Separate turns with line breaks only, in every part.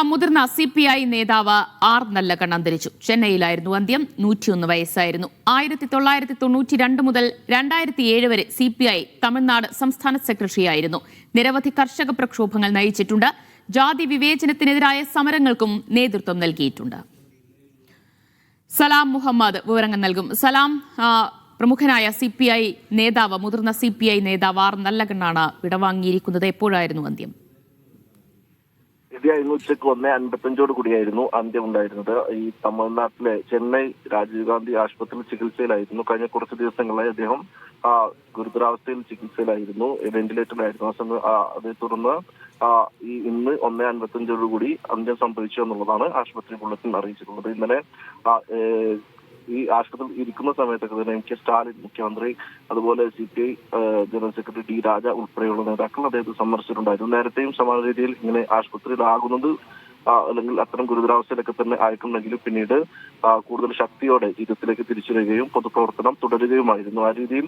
മുതിർന്ന CPI നേതാവ് R നല്ലകണ്ണ് അന്തരിച്ചു. ചെന്നൈയിലായിരുന്നു അന്ത്യം. 101 വയസ്സായിരുന്നു. 1992 മുതൽ 2007 വരെ CPI തമിഴ്നാട് സംസ്ഥാന സെക്രട്ടറിയായിരുന്നു. നിരവധി കർഷക പ്രക്ഷോഭങ്ങൾ നയിച്ചിട്ടുണ്ട്. ജാതി വിവേചനത്തിനെതിരായ സമരങ്ങൾക്കും നേതൃത്വം നൽകിയിട്ടുണ്ട്. സലാം മുഹമ്മദ് വിവരങ്ങൾ നൽകും. സലാം, പ്രമുഖനായ CPI നേതാവ്, മുതിർന്ന CPI നേതാവ് ആർ നല്ലകണ്ണാണ് വിടവാങ്ങിയിരിക്കുന്നത്. എപ്പോഴായിരുന്നു അന്ത്യം?
ഇന്ന് ഉച്ചയ്ക്ക് 1:55 കൂടിയായിരുന്നു അന്ത്യം ഉണ്ടായിരുന്നത്. ഈ തമിഴ്നാട്ടിലെ ചെന്നൈ രാജീവ് ഗാന്ധി ആശുപത്രിയിൽ ചികിത്സയിലായിരുന്നു. കഴിഞ്ഞ കുറച്ച് ദിവസങ്ങളായി അദ്ദേഹം ഗുരുതരാവസ്ഥയിൽ ചികിത്സയിലായിരുന്നു, വെന്റിലേറ്ററിലായിരുന്നു. അതേ തുടർന്ന് ഇന്ന് 1:55 കൂടി അന്ത്യം സംഭവിച്ചു എന്നുള്ളതാണ് ആശുപത്രി ബുള്ളറ്റിൻ അറിയിച്ചിട്ടുള്ളത്. ഇന്നലെ ഈ ആശുപത്രിയിൽ ഇരിക്കുന്ന സമയത്തൊക്കെ തന്നെ MK സ്റ്റാലിൻ മുഖ്യമന്ത്രി, അതുപോലെ CPI ജനറൽ സെക്രട്ടറി D രാജ ഉൾപ്പെടെയുള്ള നേതാക്കൾ അദ്ദേഹത്തെ സന്ദർശിച്ചിട്ടുണ്ടായിരുന്നു. നേരത്തെയും സമാന രീതിയിൽ ഇങ്ങനെ ആശുപത്രിയിലാകുന്നത് അല്ലെങ്കിൽ അത്തരം ഗുരുതരാവസ്ഥയിലൊക്കെ തന്നെ ആയിട്ടുണ്ടെങ്കിലും പിന്നീട് കൂടുതൽ ശക്തിയോടെ ജീവിതത്തിലേക്ക് തിരിച്ചു വരികയും പൊതുപ്രവർത്തനം തുടരുകയുമായിരുന്നു. ആ രീതിയിൽ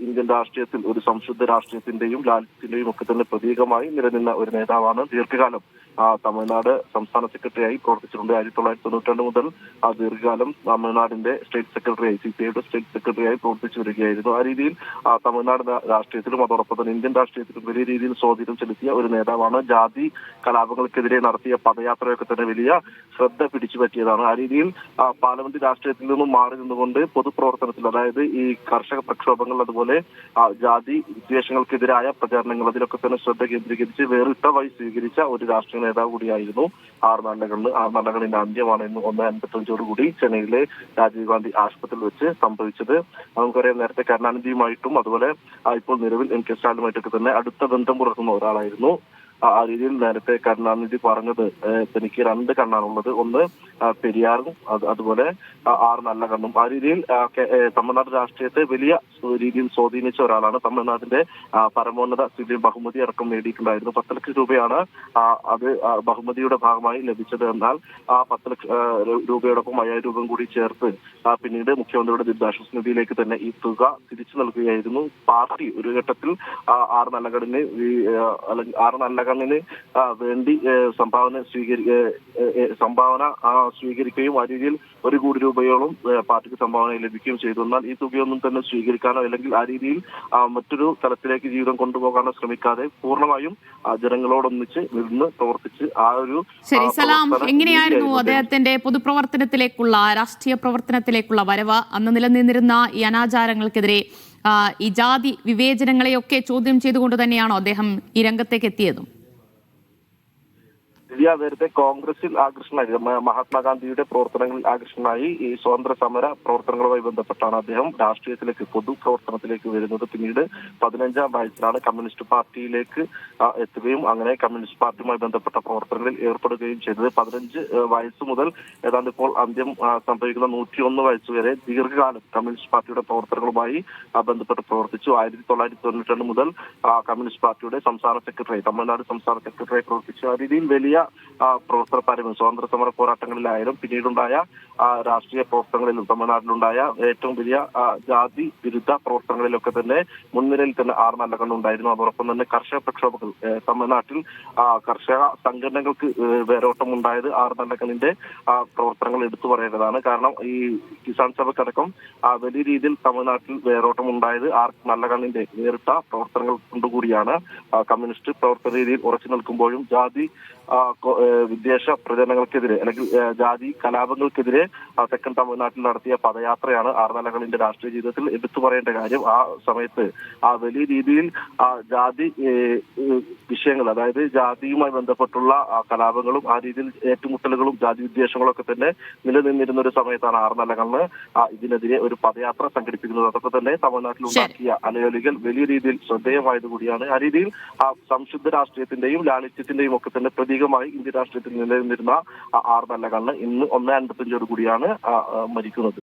ഇന്ത്യൻ രാഷ്ട്രീയത്തിൽ ഒരു സംശുദ്ധ രാഷ്ട്രീയത്തിന്റെയും ലാലിത്യത്തിന്റെയും ഒക്കെ തന്നെ പ്രതീകമായി നിലനിന്ന ഒരു നേതാവാണ്. ദീർഘകാലം തമിഴ്നാട് സംസ്ഥാന സെക്രട്ടറിയായി പ്രവർത്തിച്ചിട്ടുണ്ട്. 1992 മുതൽ ദീർഘകാലം തമിഴ്നാടിന്റെ സ്റ്റേറ്റ് സെക്രട്ടറിയായി, CPIയുടെ സ്റ്റേറ്റ് സെക്രട്ടറിയായി പ്രവർത്തിച്ചു വരികയായിരുന്നു. ആ രീതിയിൽ തമിഴ്നാട് രാഷ്ട്രീയത്തിലും അതോടൊപ്പം തന്നെ ഇന്ത്യൻ രാഷ്ട്രീയത്തിലും വലിയ രീതിയിൽ സ്വാധീനം ചെലുത്തിയ ഒരു നേതാവാണ്. ജാതി കലാപങ്ങൾക്കെതിരെ നടത്തിയ പദയാത്രയൊക്കെ തന്നെ വലിയ ശ്രദ്ധ പിടിച്ചു പറ്റിയതാണ്. ആ രീതിയിൽ പാർലമെന്റ് രാഷ്ട്രീയത്തിൽ നിന്നും മാറി നിന്നുകൊണ്ട് പൊതുപ്രവർത്തനത്തിൽ, അതായത് ഈ കർഷക പ്രക്ഷോഭങ്ങൾ, അതുപോലെ ജാതി വിദ്വേഷങ്ങൾക്കെതിരായ പ്രചാരണങ്ങൾ, അതിലൊക്കെ തന്നെ ശ്രദ്ധ കേന്ദ്രീകരിച്ച് വേറിട്ട വഴി സ്വീകരിച്ച ഒരു രാഷ്ട്രീയ നേതാവ് കൂടിയായിരുന്നു ആർ നല്ലകണ്ണ്. ആർ നല്ലകണ്ണിന്റെ അന്ത്യമാണ് ഇന്ന് 1:55 കൂടി ചെന്നൈയിലെ രാജീവ് ഗാന്ധി ആശുപത്രിയിൽ വെച്ച് സംഭവിച്ചത്. നമുക്കറിയാം, നേരത്തെ കരുണാനിധിയുമായിട്ടും അതുപോലെ ഇപ്പോൾ നിലവിൽ MK സ്റ്റാലിനുമായിട്ടൊക്കെ തന്നെ അടുത്ത ബന്ധം പുലർത്തുന്ന ഒരാളായിരുന്നു. ആ രീതിയിൽ നേരത്തെ കരുണാനിധി പറഞ്ഞത്, തനിക്ക് 2 കണ്ണാണുള്ളത്, ഒന്ന് പെരിയാറും അതുപോലെ ആർ നല്ലകണ്ണും. ആ രീതിയിൽ തമിഴ്നാട് രാഷ്ട്രീയത്തെ വലിയ രീതിയിൽ സ്വാധീനിച്ച ഒരാളാണ്. തമിഴ്നാടിന്റെ പരമോന്നത സിവിൽ ബഹുമതി അടക്കം നേടിയിട്ടുണ്ടായിരുന്നു. 10 ലക്ഷം രൂപയാണ് അത് ബഹുമതിയുടെ ഭാഗമായി ലഭിച്ചത്. എന്നാൽ ആ 10 ലക്ഷം രൂപയോടൊപ്പം 5000 രൂപ കൂടി ചേർത്ത് പിന്നീട് മുഖ്യമന്ത്രിയുടെ ദുരിതാശ്വാസ നിധിയിലേക്ക് തന്നെ ഈ തുക തിരിച്ചു നൽകുകയായിരുന്നു പാർട്ടി. ഒരു ഘട്ടത്തിൽ ആർ നല്ലകണ്ണിന് വേണ്ടി സംഭാവന സ്വീകരിക്കുകയും ആ രീതിയിൽ 1 കോടി രൂപയോളം പാർട്ടിക്ക് സംഭാവന ലഭിക്കുകയും ചെയ്തു. എന്നാൽ ഈ തുകയൊന്നും തന്നെ സ്വീകരിക്കാനോ അല്ലെങ്കിൽ ആ രീതിയിൽ മറ്റൊരു തലത്തിലേക്ക് ജീവിതം കൊണ്ടുപോകാനോ ശ്രമിക്കാതെ പൂർണ്ണമായും ജനങ്ങളോടൊന്നിച്ച് നിന്ന് പ്രവർത്തിച്ച് ആ ഒരു.
ശരി സലാം, എങ്ങനെയായിരുന്നു അദ്ദേഹത്തിന്റെ പൊതുപ്രവർത്തനത്തിലേക്കുള്ള, രാഷ്ട്രീയ പ്രവർത്തനത്തിലേക്കുള്ള വരവ്? അന്ന് നിലനിന്നിരുന്ന ഈ അനാചാരങ്ങൾക്കെതിരെ, ഈ ജാതി വിവേചനങ്ങളെയൊക്കെ ചോദ്യം ചെയ്തുകൊണ്ട് തന്നെയാണോ അദ്ദേഹം ഈ രംഗത്തേക്ക് എത്തിയതും?
നേരത്തെ കോൺഗ്രസിൽ ആകർഷണനായി, മഹാത്മാഗാന്ധിയുടെ പ്രവർത്തനങ്ങളിൽ ആകർഷണനായി ഈ സ്വാതന്ത്ര്യ സമര പ്രവർത്തനങ്ങളുമായി ബന്ധപ്പെട്ടാണ് അദ്ദേഹം രാഷ്ട്രീയത്തിലേക്ക്, പൊതുപ്രവർത്തനത്തിലേക്ക് വരുന്നത്. പിന്നീട് 15-ാം വയസ്സിലാണ് കമ്മ്യൂണിസ്റ്റ് പാർട്ടിയിലേക്ക് എത്തുകയും അങ്ങനെ കമ്മ്യൂണിസ്റ്റ് പാർട്ടിയുമായി ബന്ധപ്പെട്ട പ്രവർത്തനങ്ങളിൽ ഏർപ്പെടുകയും ചെയ്തത്. 15 വയസ്സ് മുതൽ ഏതാണ്ട് ഇപ്പോൾ അന്ത്യം സംഭവിക്കുന്ന 101 വയസ്സ് വരെ ദീർഘകാലം കമ്മ്യൂണിസ്റ്റ് പാർട്ടിയുടെ പ്രവർത്തനങ്ങളുമായി ബന്ധപ്പെട്ട് പ്രവർത്തിച്ചു. 1992 മുതൽ കമ്മ്യൂണിസ്റ്റ് പാർട്ടിയുടെ സംസ്ഥാന സെക്രട്ടറി, തമിഴ്നാട് സംസ്ഥാന സെക്രട്ടറിയായി പ്രവർത്തിച്ചു. ആ രീതിയിൽ വലിയ പ്രവർത്തന പാരമ്പര്യം സ്വാതന്ത്ര്യ സമര പോരാട്ടങ്ങളിലായാലും പിന്നീടുണ്ടായ രാഷ്ട്രീയ പ്രവർത്തനങ്ങളിലും തമിഴ്നാട്ടിലുണ്ടായ ഏറ്റവും വലിയ ജാതി വിരുദ്ധ പ്രവർത്തനങ്ങളിലൊക്കെ തന്നെ മുൻനിരയിൽ തന്നെ ആർ നല്ലകണ്ണ് ഉണ്ടായിരുന്നു. അതോടൊപ്പം തന്നെ കർഷക പ്രക്ഷോഭങ്ങൾ, തമിഴ്നാട്ടിൽ കർഷക സംഘടനകൾക്ക് വേരോട്ടം ഉണ്ടായത് ആർ നല്ലകണ്ണിന്റെ പ്രവർത്തനങ്ങൾ എടുത്തു പറയേണ്ടതാണ്. കാരണം ഈ കിസാൻ സഭക്കടക്കം വലിയ രീതിയിൽ തമിഴ്നാട്ടിൽ വേരോട്ടം ഉണ്ടായത് ആർ നല്ലകണ്ണിന്റെ വേറിട്ട പ്രവർത്തനങ്ങൾ കൊണ്ടുകൂടിയാണ്. കമ്മ്യൂണിസ്റ്റ് പ്രവർത്തന രീതിയിൽ ഉറച്ചു നിൽക്കുമ്പോഴും ജാതി വിദ്വേഷ പ്രചരണങ്ങൾക്കെതിരെ അല്ലെങ്കിൽ ജാതി കലാപങ്ങൾക്കെതിരെ തെക്കൻ തമിഴ്നാട്ടിൽ നടത്തിയ പദയാത്രയാണ് ആർ നല്ലകണ്ണിന്റെ രാഷ്ട്രീയ ജീവിതത്തിൽ എടുത്തു പറയേണ്ട കാര്യം. ആ സമയത്ത് വലിയ രീതിയിൽ ജാതി വിഷയങ്ങൾ, അതായത് ജാതിയുമായി ബന്ധപ്പെട്ടുള്ള കലാപങ്ങളും ആ രീതിയിൽ ഏറ്റുമുട്ടലുകളും ജാതി വിദ്വേഷങ്ങളും ഒക്കെ തന്നെ നിലനിന്നിരുന്ന ഒരു സമയത്താണ് ആർ നല്ലകണ്ണ് ഇതിനെതിരെ ഒരു പദയാത്ര സംഘടിപ്പിക്കുന്നത്. അതൊക്കെ തന്നെ തമിഴ്നാട്ടിൽ ഉണ്ടാക്കിയ അലയൊലികൾ വലിയ രീതിയിൽ ശ്രദ്ധേയമായത് കൂടിയാണ്. ആ രീതിയിൽ സംശുദ്ധ രാഷ്ട്രീയത്തിന്റെയും ലാളിത്യത്തിന്റെയും ഒക്കെ തന്നെ പ്രതീകമായി ഇന്ത്യൻ രാഷ്ട്രീയത്തിൽ നിലനിന്നിരുന്ന ആർ നല്ലകണ്ണ് ഇന്ന് 1:55 കൂടിയാണ് മരിക്കുന്നത്.